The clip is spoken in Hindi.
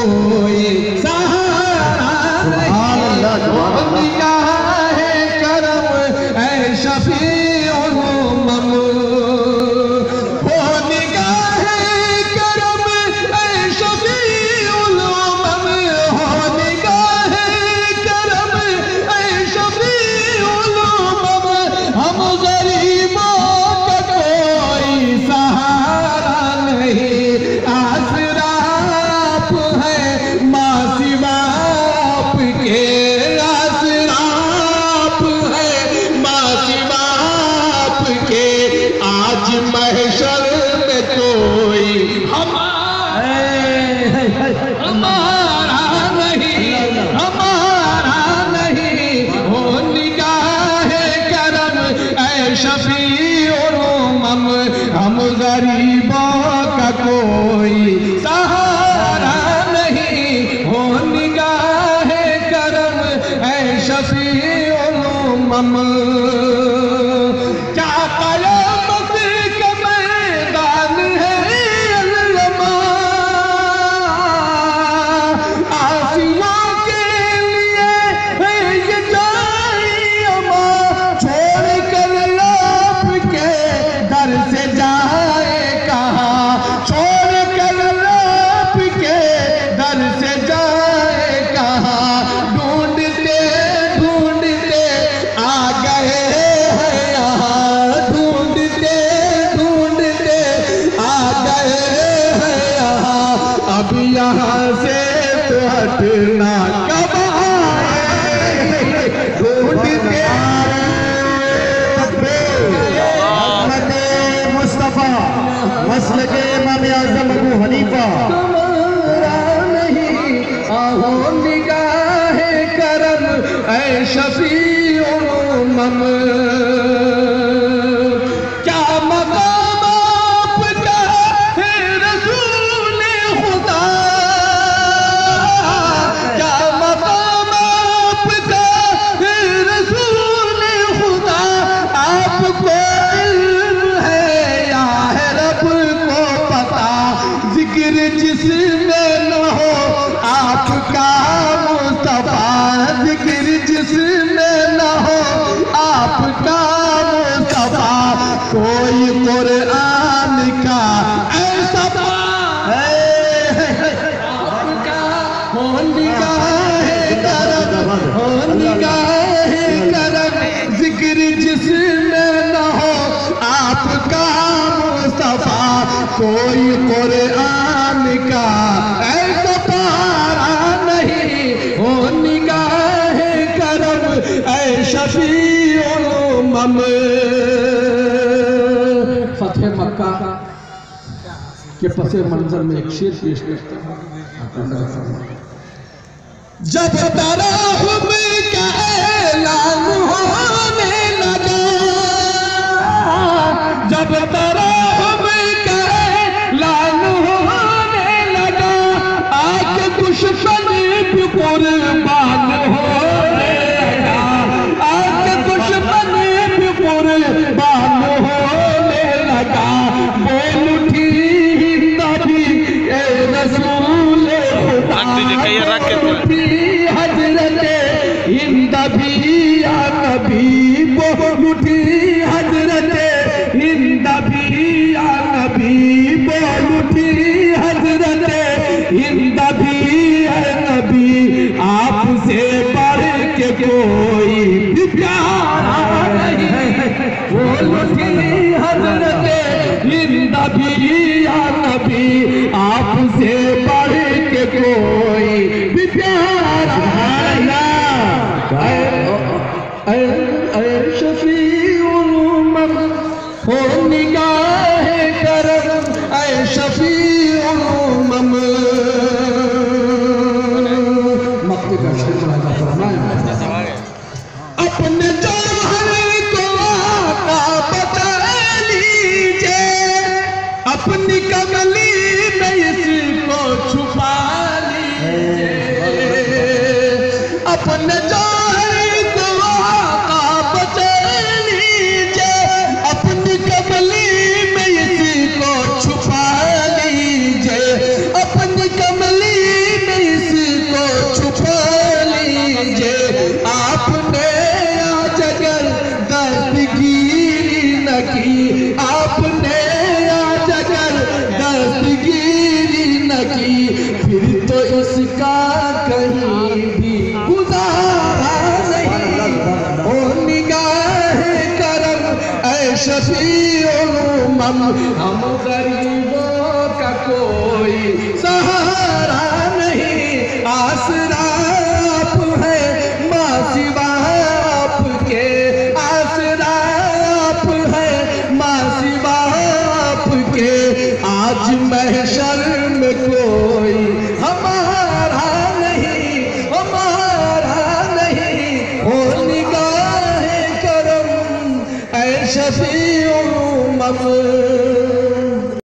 कोई सहारा नहीं। निगाह करम ऐ शफीउल उम्म, वो निगाह करम ऐ शफीउल उम्म, हो निगाह करम ऐ शफीउल उम्म। हम गरीबों का कोई सहारा नहीं, आसरा आप है माँ सिवा आपके, आसरा आप है माँ सिवा आपके। आज महशर में कोई हमारा नहीं, हो निगाह करम ऐ शफीउल उम्म। हम गरीबों का कोई सहारा नहीं, हो निगाह करम ऐ शफीउल उम्म। क्या क़यामत का मैदान है अल्लमा, आसिया के लिए है ये जाए अमा। छोड़ कर आपके दर से जाए कहाँ, छोड़ कर आपके दर से जाए कहाँ। ढूंढते ढूंढते आ गए हैं यहाँ, ढूंढते ढूंढते आ गए हैं यहाँ। अब यहाँ से तो हटना कब आए, ढूंढते मुस्तफा मसलक इमाम आज़म अबू हनीफा। तुम्हारा नहीं, आहो निगाह करम ऐ शफीउल उम्म। क्या मकाम आपका है रसूल खुदा, क्या मकाम आपका है रसूल खुदा। आपको इल्म है या है रब को पता, जिक्र जिसमें न हो आपका मुस्तफा, जिक्र जिसमें न हो आपका मुस्तफा। कोई कुरान का ऐसा आपका हो निगाह करम, हो निगाह करम, जिक्र जिसमें न हो आपका मुस्तफा। कोई कुरान का ऐसा पारा नहीं, हो निगाह करम ऐ शफीउल उम्म। फतह मक्का के पसे मंजर में एक शेर पेश करता हूँ। जब तराहुम का ऐलान होने लगा, जब तराहुम का ऐलान होने लगा, आके दुश्मन भी कुर्बान होने लगा, आके दुश्मन भी कुर्बान होने लगा। बोल उठी नबी ए रसूल खुदा, हजरते हिंद भी या नबी। बोल उठी हजरते हिंद भी या नबी, बोल उठी हजरते हिंद भी या नबी। आपसे बढ़ के कोई भी प्यारा नहीं, बोल उठी हजरते हिंद भी या नबी। आपसे बढ़ के कोई भी प्यारा नहीं। शफीउल उम्म, हो निगाह करम ऐ शफीउल उम्म। मक्के का शेर फरमाया, अपने जौहर को आका बचा लीजिए, अपनी कमली में इसको छुपा लीजिए। अपने जौहर को आका बचा लीजिए, अपनी कमली में इसको छुपा लीजिए, अपनी कमली में की फिर तो इसका कहीं भी गुजारा नहीं। ओ निगाह करम ऐ शफीउल उम्म, हम गरीबों का कोई सहारा नहीं। आसरा आप है माँ सिवा आपके, आसरा आप है माँ सिवा आपके। आज महशर